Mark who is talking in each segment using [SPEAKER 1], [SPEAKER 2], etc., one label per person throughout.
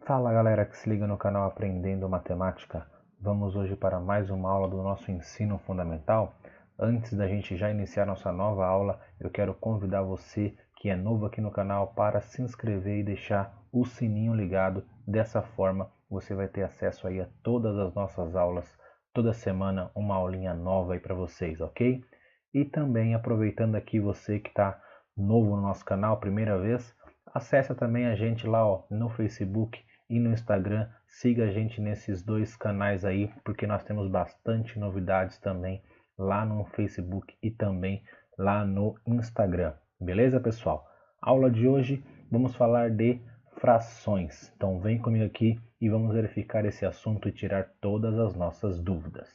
[SPEAKER 1] Fala galera que se liga no canal Aprendendo Matemática. Vamos hoje para mais uma aula do nosso ensino fundamental. Antes da gente já iniciar nossa nova aula, eu quero convidar você que é novo aqui no canal para se inscrever e deixar o sininho ligado. Dessa forma você vai ter acesso aí a todas as nossas aulas, toda semana uma aulinha nova aí para vocês, ok? E também aproveitando aqui você que está novo no nosso canal, primeira vez, acessa também a gente lá no Facebook e no Instagram. Siga a gente nesses dois canais aí, porque nós temos bastante novidades também lá no Facebook e também lá no Instagram. Beleza, pessoal? Aula de hoje vamos falar de frações. Então vem comigo aqui e vamos verificar esse assunto e tirar todas as nossas dúvidas.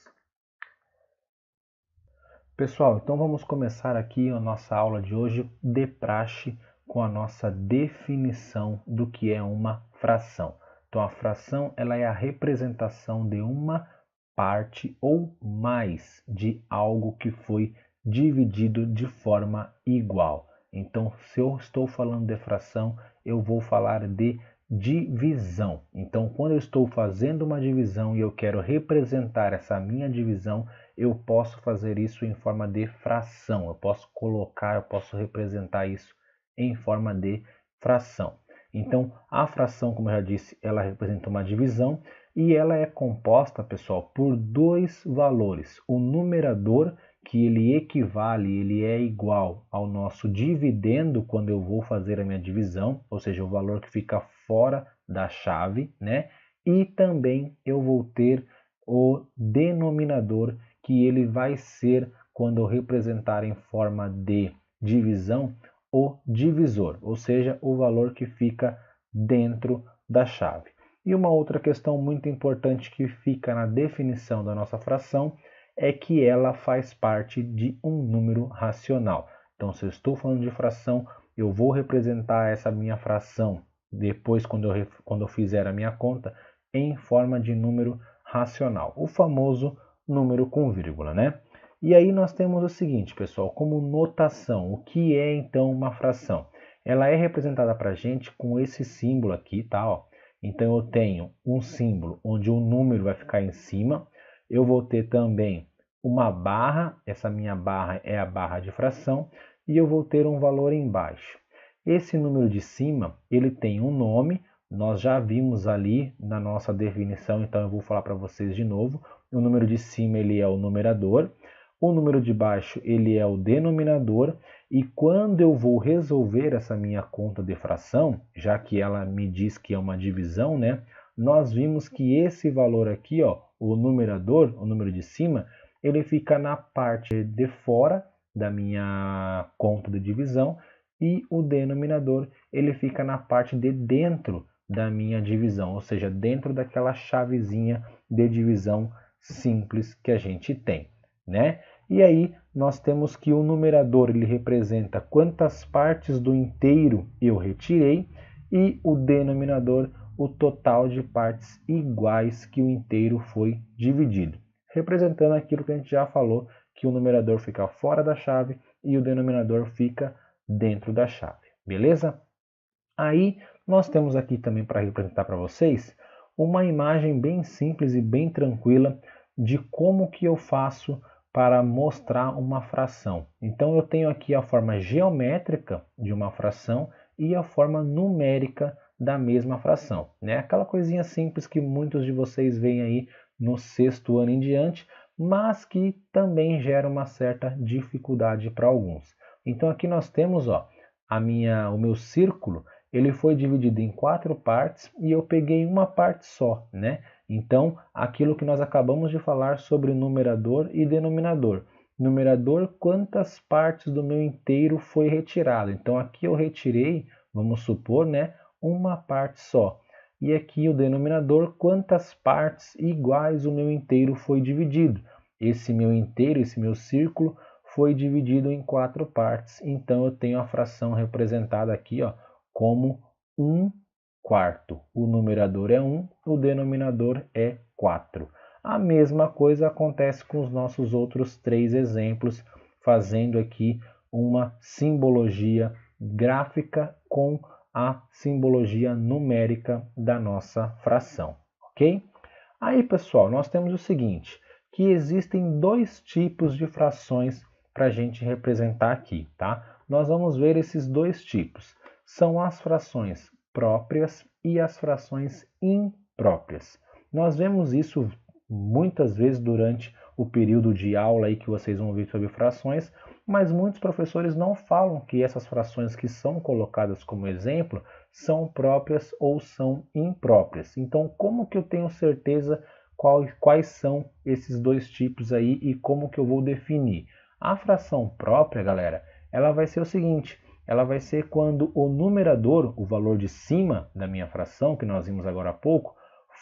[SPEAKER 1] Pessoal, então vamos começar aqui a nossa aula de hoje de praxe com a nossa definição do que é uma fração. Então a fração ela é a representação de uma parte ou mais de algo que foi dividido de forma igual. Então se eu estou falando de fração, eu vou falar de divisão. Então quando eu estou fazendo uma divisão e eu quero representar essa minha divisão, eu posso fazer isso em forma de fração. Eu posso representar isso em forma de fração. Então, a fração, como eu já disse, ela representa uma divisão e ela é composta, pessoal, por dois valores. O numerador, que ele equivale, ele é igual ao nosso dividendo quando eu vou fazer a minha divisão, ou seja, o valor que fica fora da chave, né? E também eu vou ter o denominador, que ele vai ser, quando eu representar em forma de divisão, o divisor, ou seja, o valor que fica dentro da chave. E uma outra questão muito importante que fica na definição da nossa fração é que ela faz parte de um número racional. Então, se eu estou falando de fração, eu vou representar essa minha fração depois, quando eu fizer a minha conta, em forma de número racional, o famoso número com vírgula, né? E aí nós temos o seguinte, pessoal, como notação, o que é então uma fração? Ela é representada para a gente com esse símbolo aqui, tá? Ó. Então eu tenho um símbolo onde o número vai ficar em cima, eu vou ter também uma barra, essa minha barra é a barra de fração, e eu vou ter um valor embaixo. Esse número de cima, ele tem um nome, nós já vimos ali na nossa definição, então eu vou falar para vocês de novo. O número de cima ele é o numerador, o número de baixo ele é o denominador, e quando eu vou resolver essa minha conta de fração, já que ela me diz que é uma divisão, né? Nós vimos que esse valor aqui, ó, o numerador, o número de cima, ele fica na parte de fora da minha conta de divisão, e o denominador ele fica na parte de dentro da minha divisão, ou seja, dentro daquela chavezinha de divisão simples que a gente tem, né? E aí nós temos que o numerador ele representa quantas partes do inteiro eu retirei, e o denominador o total de partes iguais que o inteiro foi dividido, representando aquilo que a gente já falou, que o numerador fica fora da chave e o denominador fica dentro da chave, beleza? Aí nós temos aqui também para representar para vocês uma imagem bem simples e bem tranquila de como que eu faço para mostrar uma fração. Então eu tenho aqui a forma geométrica de uma fração e a forma numérica da mesma fração, né? Aquela coisinha simples que muitos de vocês veem aí no sexto ano em diante, mas que também gera uma certa dificuldade para alguns. Então aqui nós temos, ó, o meu círculo, ele foi dividido em 4 partes e eu peguei uma parte só, né? Então, aquilo que nós acabamos de falar sobre numerador e denominador. Numerador, quantas partes do meu inteiro foi retirado? Então, aqui eu retirei, vamos supor, né, uma parte só. E aqui o denominador, quantas partes iguais o meu inteiro foi dividido? Esse meu inteiro, esse meu círculo, foi dividido em 4 partes. Então, eu tenho a fração representada aqui, ó, como 1/4. O numerador é 1, o denominador é 4. A mesma coisa acontece com os nossos outros 3 exemplos, fazendo aqui uma simbologia gráfica com a simbologia numérica da nossa fração, ok? Aí, pessoal, nós temos o seguinte, que existem dois tipos de frações para a gente representar aqui, tá? Nós vamos ver esses dois tipos. São as frações próprias e as frações impróprias. Nós vemos isso muitas vezes durante o período de aula aí que vocês vão ver sobre frações, mas muitos professores não falam que essas frações que são colocadas como exemplo são próprias ou são impróprias. Então, como que eu tenho certeza quais são esses dois tipos aí e como que eu vou definir? A fração própria, galera, ela vai ser o seguinte, ela vai ser quando o numerador, o valor de cima da minha fração, que nós vimos agora há pouco,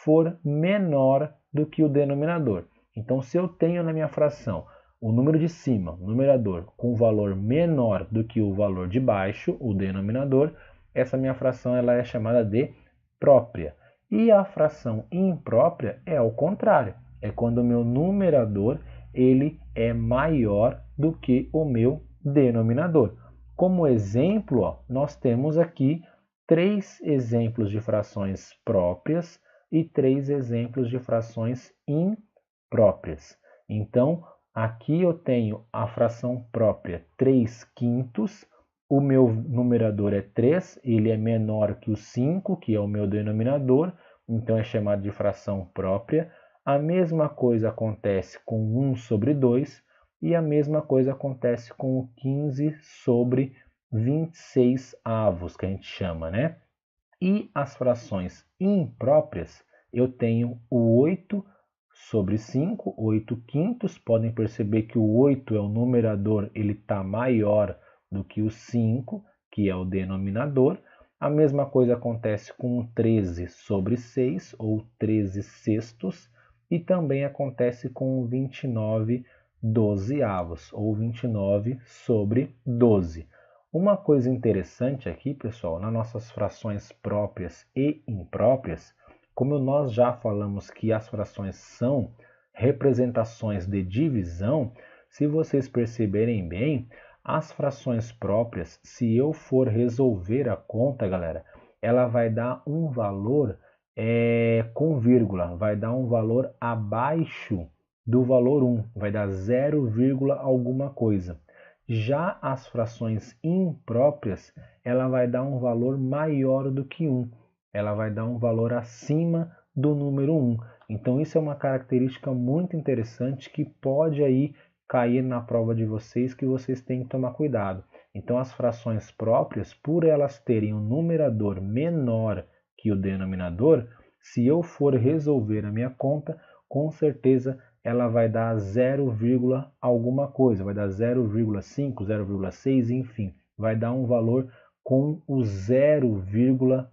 [SPEAKER 1] for menor do que o denominador. Então, se eu tenho na minha fração o número de cima, o numerador, com valor menor do que o valor de baixo, o denominador, essa minha fração ela é chamada de própria. E a fração imprópria é o contrário, é quando o meu numerador ele é maior do que o meu denominador. Como exemplo, ó, nós temos aqui 3 exemplos de frações próprias e 3 exemplos de frações impróprias. Então, aqui eu tenho a fração própria 3/5, o meu numerador é 3, ele é menor que o 5, que é o meu denominador, então é chamado de fração própria. A mesma coisa acontece com 1 sobre 2 e a mesma coisa acontece com o 15 sobre 26 avos, que a gente chama, né? E as frações impróprias, eu tenho o 8 sobre 5, 8/5. Podem perceber que o 8 é o numerador, ele está maior do que o 5, que é o denominador. A mesma coisa acontece com o 13 sobre 6, ou 13/6, e também acontece com o 29/12, ou 29 sobre 12. Uma coisa interessante aqui, pessoal, nas nossas frações próprias e impróprias, como nós já falamos que as frações são representações de divisão, se vocês perceberem bem, as frações próprias, se eu for resolver a conta, galera, ela vai dar um valor com vírgula, vai dar um valor abaixo do valor 1, vai dar 0, alguma coisa. Já as frações impróprias, ela vai dar um valor maior do que 1. Ela vai dar um valor acima do número 1. Então isso é uma característica muito interessante que pode aí cair na prova de vocês, que vocês têm que tomar cuidado. Então as frações próprias, por elas terem um numerador menor que o denominador, se eu for resolver a minha conta, com certeza ela vai dar 0, alguma coisa, vai dar 0,5, 0,6, enfim, vai dar um valor com o 0,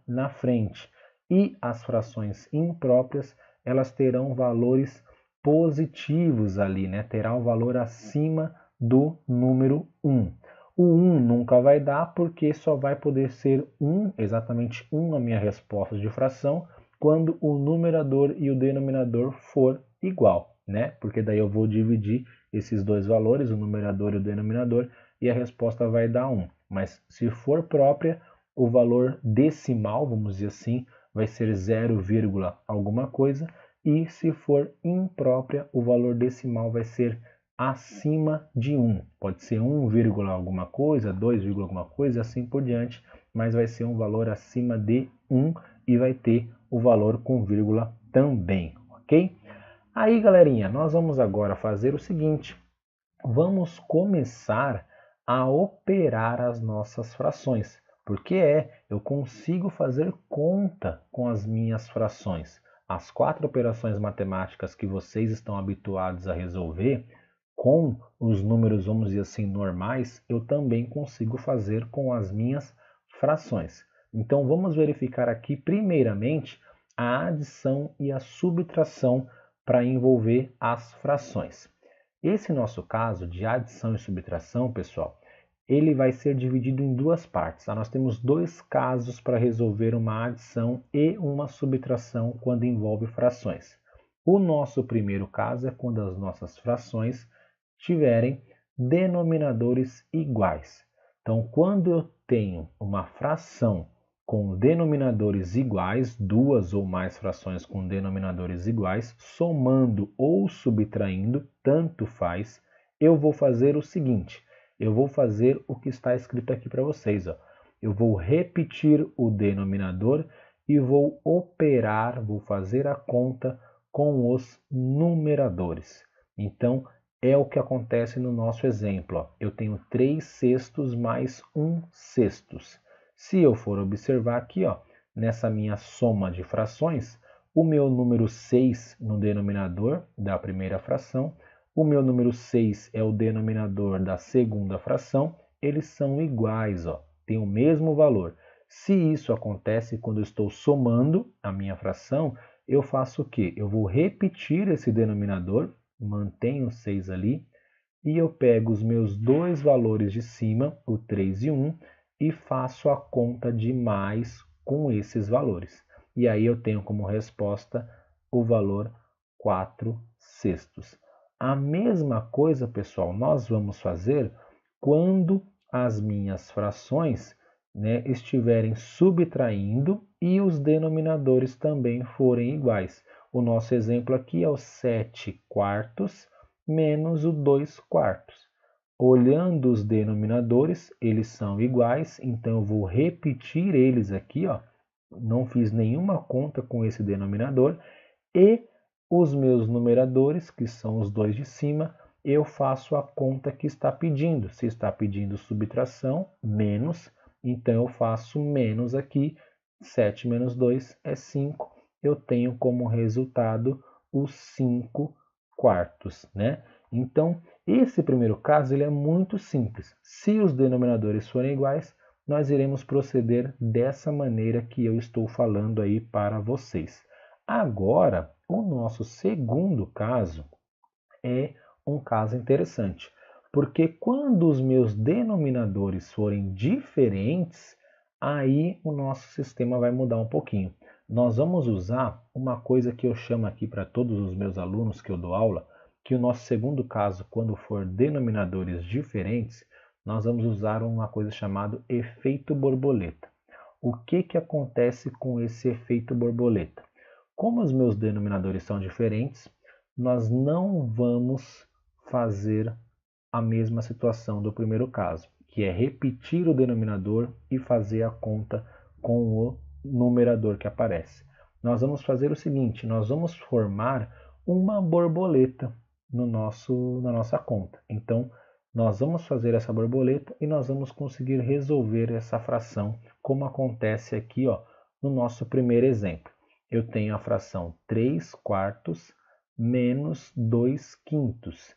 [SPEAKER 1] na frente. E as frações impróprias, elas terão valores positivos ali, né? Terá um valor acima do número 1. O 1 nunca vai dar porque só vai poder ser 1, exatamente 1 a minha resposta de fração, quando o numerador e o denominador for igual, né? Porque daí eu vou dividir esses dois valores, o numerador e o denominador, e a resposta vai dar 1. Mas se for própria, o valor decimal, vamos dizer assim, vai ser 0, alguma coisa, e se for imprópria, o valor decimal vai ser acima de 1. Pode ser 1, alguma coisa, 2, alguma coisa, assim por diante, mas vai ser um valor acima de 1 e vai ter o valor com vírgula também, ok? Aí, galerinha, nós vamos agora fazer o seguinte, vamos começar a operar as nossas frações, porque eu consigo fazer conta com as minhas frações. As 4 operações matemáticas que vocês estão habituados a resolver com os números, vamos dizer assim, normais, eu também consigo fazer com as minhas frações. Então vamos verificar aqui primeiramente a adição e a subtração para envolver as frações. Esse nosso caso de adição e subtração, pessoal, ele vai ser dividido em duas partes. Nós temos 2 casos para resolver uma adição e uma subtração quando envolve frações. O nosso primeiro caso é quando as nossas frações tiverem denominadores iguais. Então, quando eu tenho uma fração com denominadores iguais, duas ou mais frações com denominadores iguais, somando ou subtraindo, tanto faz, eu vou fazer o seguinte, eu vou fazer o que está escrito aqui para vocês, ó. Eu vou repetir o denominador e vou operar, vou fazer a conta com os numeradores. Então, é o que acontece no nosso exemplo, ó. Eu tenho 3 sextos mais 1 sextos. Se eu for observar aqui, ó, nessa minha soma de frações, o meu número 6 no denominador da primeira fração, o meu número 6 é o denominador da segunda fração, eles são iguais, ó, tem o mesmo valor. Se isso acontece quando eu estou somando a minha fração, eu faço o quê? Eu vou repetir esse denominador, mantenho o 6 ali, e eu pego os meus dois valores de cima, o 3 e 1, e faço a conta de mais com esses valores. E aí eu tenho como resposta o valor 4 sextos. A mesma coisa, pessoal, nós vamos fazer quando as minhas frações, né, estiverem subtraindo e os denominadores também forem iguais. O nosso exemplo aqui é o 7 quartos menos o 2 quartos. Olhando os denominadores, eles são iguais, então eu vou repetir eles aqui, ó. Não fiz nenhuma conta com esse denominador. E os meus numeradores, que são os dois de cima, eu faço a conta que está pedindo. Se está pedindo subtração, menos, então eu faço menos aqui. 7 menos 2 é 5. Eu tenho como resultado os 5 quartos, né? Então, esse primeiro caso ele é muito simples. Se os denominadores forem iguais, nós iremos proceder dessa maneira que eu estou falando aí para vocês. Agora, o nosso segundo caso é um caso interessante, porque quando os meus denominadores forem diferentes, aí o nosso sistema vai mudar um pouquinho. Nós vamos usar uma coisa que eu chamo aqui para todos os meus alunos que eu dou aula, que o nosso segundo caso, quando for denominadores diferentes, nós vamos usar uma coisa chamada efeito borboleta. O que acontece com esse efeito borboleta? Como os meus denominadores são diferentes, nós não vamos fazer a mesma situação do primeiro caso, que é repetir o denominador e fazer a conta com o numerador que aparece. Nós vamos fazer o seguinte, nós vamos formar uma borboleta na nossa conta. Então, nós vamos fazer essa borboleta e nós vamos conseguir resolver essa fração, como acontece aqui, ó, no nosso primeiro exemplo. Eu tenho a fração 3 quartos menos 2 quintos.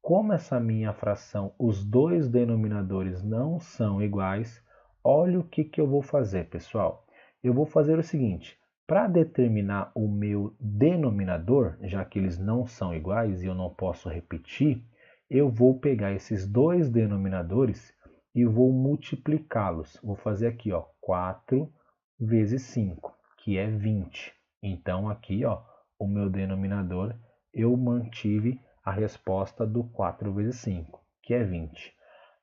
[SPEAKER 1] Como essa minha fração, os dois denominadores não são iguais, olha o que eu vou fazer, pessoal. Eu vou fazer o seguinte, para determinar o meu denominador, já que eles não são iguais e eu não posso repetir, eu vou pegar esses dois denominadores e vou multiplicá-los. Vou fazer aqui, ó, 4 vezes 5, que é 20. Então, aqui, ó, o meu denominador, eu mantive a resposta do 4 vezes 5, que é 20.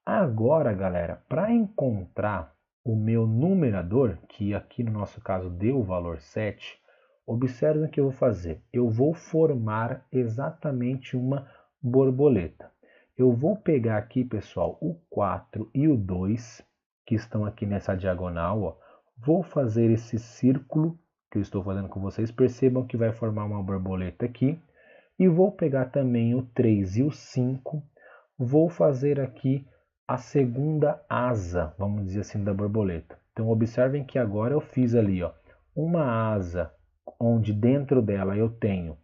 [SPEAKER 1] Agora, galera, para encontrar o meu numerador, que aqui no nosso caso deu o valor 7, observe o que eu vou fazer. Eu vou formar exatamente uma borboleta. Eu vou pegar aqui, pessoal, o 4 e o 2, que estão aqui nessa diagonal, ó. Vou fazer esse círculo que eu estou fazendo com vocês. Percebam que vai formar uma borboleta aqui. E vou pegar também o 3 e o 5. Vou fazer aqui a segunda asa, vamos dizer assim, da borboleta. Então, observem que agora eu fiz ali, ó, uma asa onde dentro dela eu tenho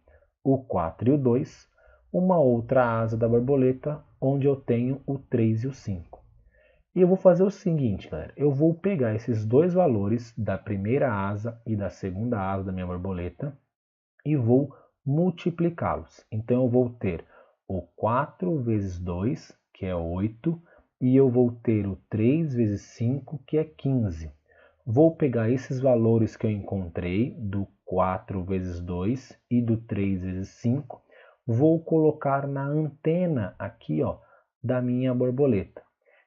[SPEAKER 1] o 4 e o 2, uma outra asa da borboleta onde eu tenho o 3 e o 5. E eu vou fazer o seguinte, galera, eu vou pegar esses dois valores da primeira asa e da segunda asa da minha borboleta e vou multiplicá-los. Então eu vou ter o 4 vezes 2, que é 8, e eu vou ter o 3 vezes 5, que é 15. Vou pegar esses valores que eu encontrei do 4 vezes 2 e do 3 vezes 5, vou colocar na antena aqui, ó, da minha borboleta.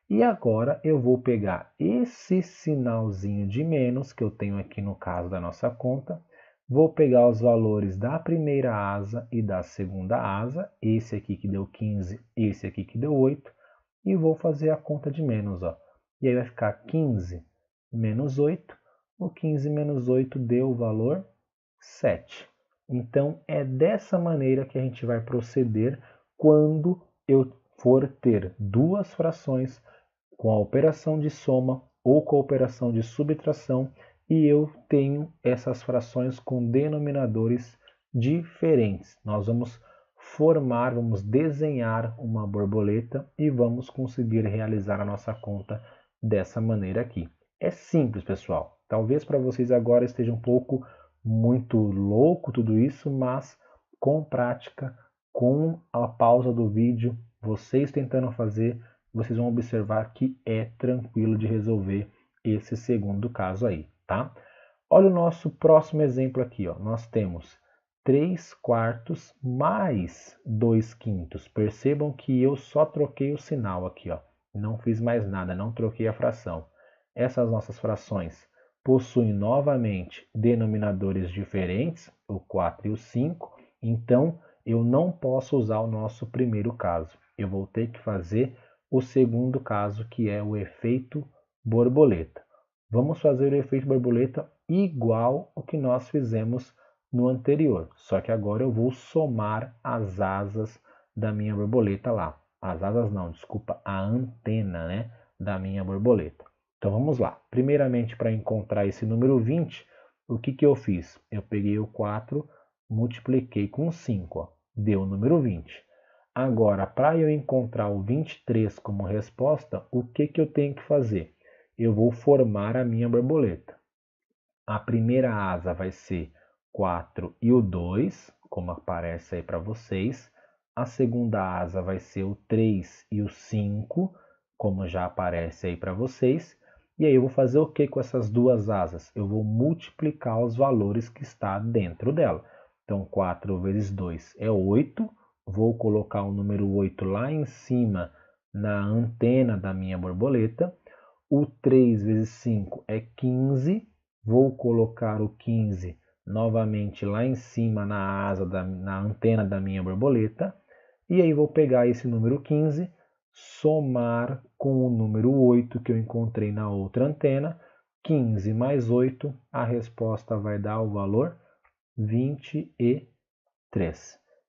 [SPEAKER 1] E agora eu vou pegar esse sinalzinho de menos que eu tenho aqui no caso da nossa conta, vou pegar os valores da primeira asa e da segunda asa, esse aqui que deu 15, esse aqui que deu 8, e vou fazer a conta de menos, ó. E aí vai ficar 15 menos 8, o 15 menos 8 deu o valor 7. Então é dessa maneira que a gente vai proceder quando eu for ter duas frações com a operação de soma ou com a operação de subtração e eu tenho essas frações com denominadores diferentes. Nós vamos formar, vamos desenhar uma borboleta e vamos conseguir realizar a nossa conta dessa maneira aqui. É simples, pessoal. Talvez para vocês agora esteja um pouco muito louco tudo isso, mas com prática, com a pausa do vídeo, vocês tentando fazer, vocês vão observar que é tranquilo de resolver esse segundo caso aí, tá? Olha o nosso próximo exemplo aqui, ó. Nós temos 3 quartos mais 2 quintos. Percebam que eu só troquei o sinal aqui, ó. Não fiz mais nada, não troquei a fração. Essas nossas frações possuem novamente denominadores diferentes, o 4 e o 5. Então, eu não posso usar o nosso primeiro caso. Eu vou ter que fazer o segundo caso, que é o efeito borboleta. Vamos fazer o efeito borboleta igual ao que nós fizemos no anterior, só que agora eu vou somar as asas da minha borboleta lá. As asas não, desculpa, a antena, né, da minha borboleta. Então vamos lá. Primeiramente, para encontrar esse número 20, o que eu fiz? Eu peguei o 4, multipliquei com 5, ó, deu o número 20. Agora, para eu encontrar o 23 como resposta, o que eu tenho que fazer? Eu vou formar a minha borboleta. A primeira asa vai ser 4 e o 2, como aparece aí para vocês. A segunda asa vai ser o 3 e o 5, como já aparece aí para vocês. E aí eu vou fazer o que com essas duas asas? Eu vou multiplicar os valores que está dentro dela. Então, 4 vezes 2 é 8. Vou colocar o número 8 lá em cima na antena da minha borboleta. O 3 vezes 5 é 15. Vou colocar o 15 novamente lá em cima na asa, na antena da minha borboleta. E aí vou pegar esse número 15, somar com o número 8 que eu encontrei na outra antena. 15 mais 8, a resposta vai dar o valor 23.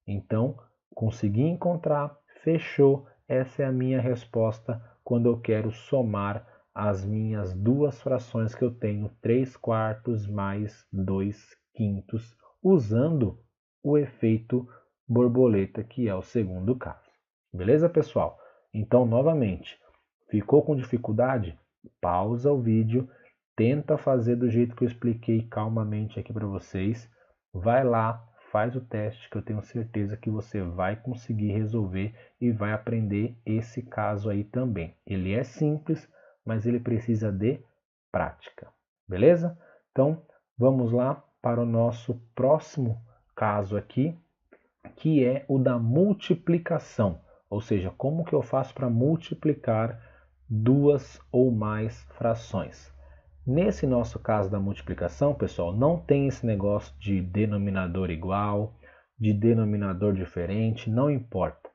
[SPEAKER 1] Então, consegui encontrar, fechou. Essa é a minha resposta quando eu quero somar as minhas duas frações que eu tenho, 3 quartos mais 2 quintos, usando o efeito borboleta, que é o segundo caso. Beleza, pessoal? Então, novamente, ficou com dificuldade? Pausa o vídeo, tenta fazer do jeito que eu expliquei calmamente aqui para vocês. Vai lá, faz o teste que eu tenho certeza que você vai conseguir resolver e vai aprender esse caso aí também. Ele é simples, mas ele precisa de prática, beleza? Então, vamos lá para o nosso próximo caso aqui, que é o da multiplicação, ou seja, como que eu faço para multiplicar duas ou mais frações. Nesse nosso caso da multiplicação, pessoal, não tem esse negócio de denominador igual, de denominador diferente, não importa.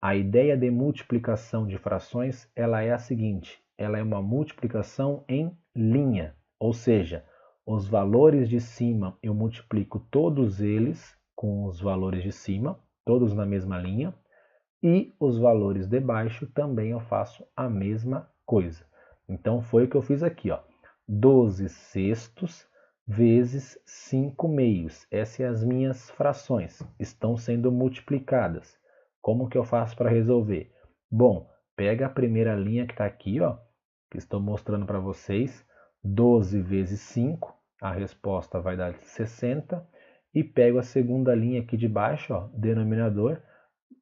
[SPEAKER 1] A ideia de multiplicação de frações, ela é a seguinte: ela é uma multiplicação em linha, ou seja, os valores de cima eu multiplico todos eles com os valores de cima, todos na mesma linha, e os valores de baixo também eu faço a mesma coisa. Então foi o que eu fiz aqui, ó. 12 sextos vezes 5 meios. Essas são as minhas frações, estão sendo multiplicadas. Como que eu faço para resolver? Bom, pega a primeira linha que está aqui, ó, que estou mostrando para vocês, 12 vezes 5, a resposta vai dar 60, e pego a segunda linha aqui de baixo, ó, denominador,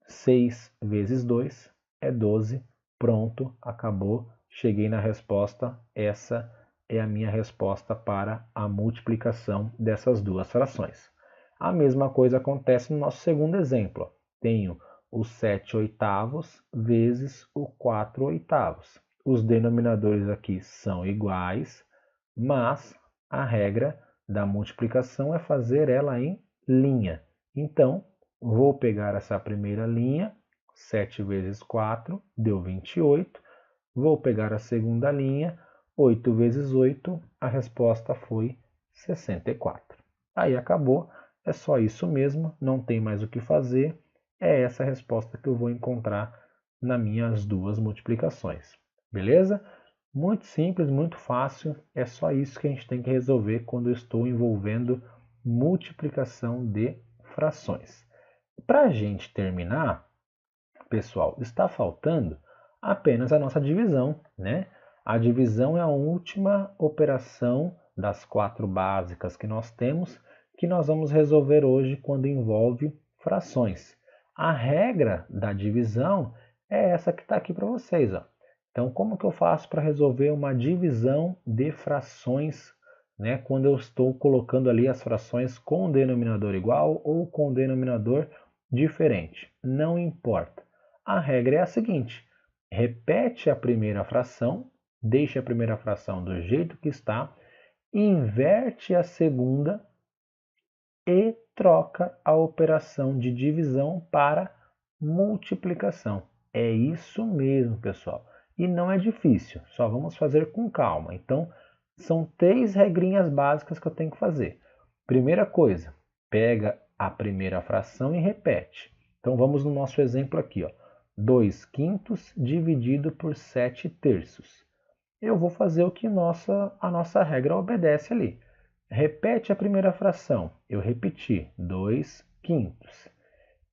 [SPEAKER 1] 6 vezes 2 é 12, pronto, acabou, cheguei na resposta, essa é a minha resposta para a multiplicação dessas duas frações. A mesma coisa acontece no nosso segundo exemplo, tenho o 7 oitavos vezes o 4 oitavos. os denominadores aqui são iguais, mas a regra da multiplicação é fazer ela em linha. Então, vou pegar essa primeira linha, 7 vezes 4 deu 28. Vou pegar a segunda linha, 8 vezes 8, a resposta foi 64. Aí acabou, é só isso mesmo, não tem mais o que fazer. É essa a resposta que eu vou encontrar nas minhas duas multiplicações. Beleza? Muito simples, muito fácil. É só isso que a gente tem que resolver quando eu estou envolvendo multiplicação de frações. Para a gente terminar, pessoal, está faltando apenas a nossa divisão, né? A divisão é a última operação das 4 básicas que nós temos, que nós vamos resolver hoje quando envolve frações. A regra da divisão é essa que está aqui para vocês, ó. Então, como que eu faço para resolver uma divisão de frações, né? Quando eu estou colocando ali as frações com denominador igual ou com denominador diferente? Não importa. A regra é a seguinte: repete a primeira fração, deixa a primeira fração do jeito que está, inverte a segunda e troca a operação de divisão para multiplicação. É isso mesmo, pessoal. E não é difícil, só vamos fazer com calma. Então, são 3 regrinhas básicas que eu tenho que fazer. Primeira coisa, pega a primeira fração e repete. Então, vamos no nosso exemplo aqui, ó. 2 quintos dividido por 7 terços. Eu vou fazer o que a nossa regra obedece ali. Repete a primeira fração. Eu repeti, 2 quintos.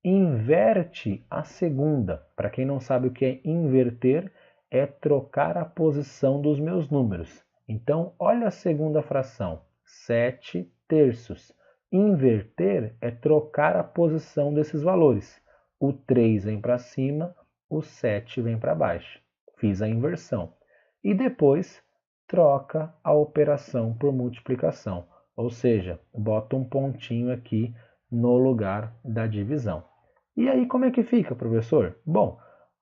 [SPEAKER 1] Inverte a segunda. Para quem não sabe o que é inverter, é trocar a posição dos meus números. Então, olha a segunda fração, 7 terços. Inverter é trocar a posição desses valores. O 3 vem para cima, o 7 vem para baixo. Fiz a inversão. E depois troca a operação por multiplicação. Ou seja, bota um pontinho aqui no lugar da divisão. E aí como é que fica, professor? Bom,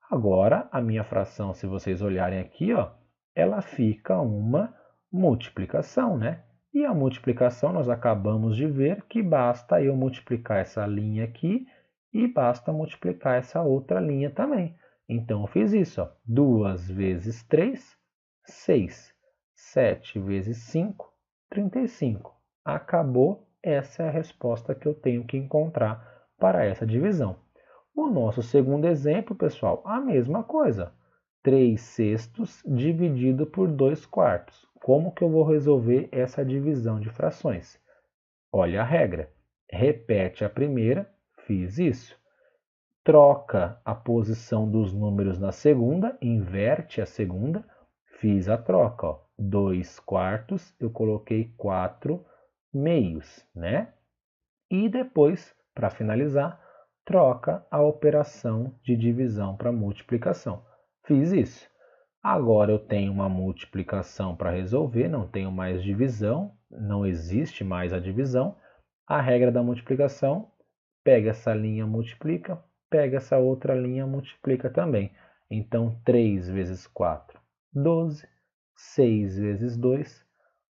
[SPEAKER 1] agora a minha fração, se vocês olharem aqui, ó, ela fica uma multiplicação, né? E a multiplicação nós acabamos de ver que basta eu multiplicar essa linha aqui e basta multiplicar essa outra linha também. Então eu fiz isso, ó, 2 vezes 3, 6. 7 vezes 5, 35. Acabou, essa é a resposta que eu tenho que encontrar para essa divisão. O nosso segundo exemplo, pessoal, a mesma coisa. 3 sextos dividido por 2 quartos. Como que eu vou resolver essa divisão de frações? Olha a regra. Repete a primeira, fiz isso. Troca a posição dos números na segunda, inverte a segunda, fiz a troca. 2 quartos, eu coloquei 4 meios, né? E depois, para finalizar, troca a operação de divisão para multiplicação. Fiz isso. Agora eu tenho uma multiplicação para resolver, não tenho mais divisão, não existe mais a divisão. A regra da multiplicação, pega essa linha, multiplica, pega essa outra linha, multiplica também. Então, 3 vezes 4, 12. 6 vezes 2,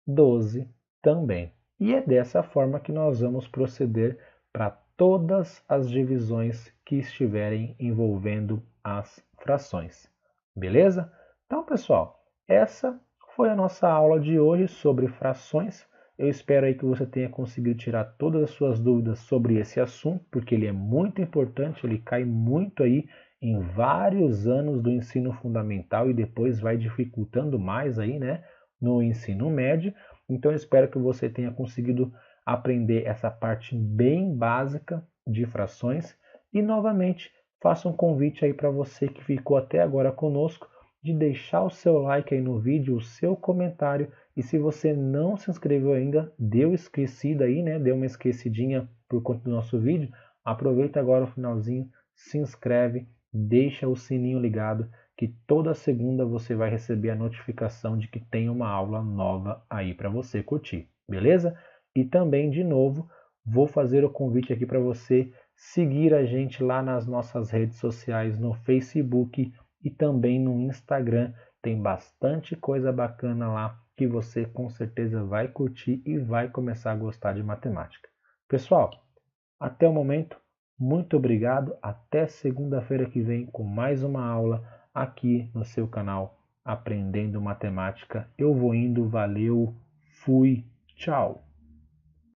[SPEAKER 1] 12 também. E é dessa forma que nós vamos proceder para todas as divisões que estiverem envolvendo as frações. Beleza? Então, pessoal, essa foi a nossa aula de hoje sobre frações. Eu espero aí que você tenha conseguido tirar todas as suas dúvidas sobre esse assunto, porque ele é muito importante, ele cai muito aí em vários anos do ensino fundamental e depois vai dificultando mais aí, né, no ensino médio. Então eu espero que você tenha conseguido aprender essa parte bem básica de frações e novamente faço um convite aí para você que ficou até agora conosco de deixar o seu like aí no vídeo, o seu comentário, e se você não se inscreveu ainda, deu esquecida aí, né? Deu uma esquecidinha por conta do nosso vídeo, aproveita agora o finalzinho, se inscreve, deixa o sininho ligado, que toda segunda você vai receber a notificação de que tem uma aula nova aí para você curtir, beleza? E também, de novo, vou fazer o convite aqui para você seguir a gente lá nas nossas redes sociais, no Facebook e também no Instagram, Tem bastante coisa bacana lá que você com certeza vai curtir e vai começar a gostar de matemática. Pessoal, até o momento, muito obrigado. Até segunda-feira que vem com mais uma aula aqui no seu canal Aprendendo Matemática. Eu vou indo, valeu, fui, tchau!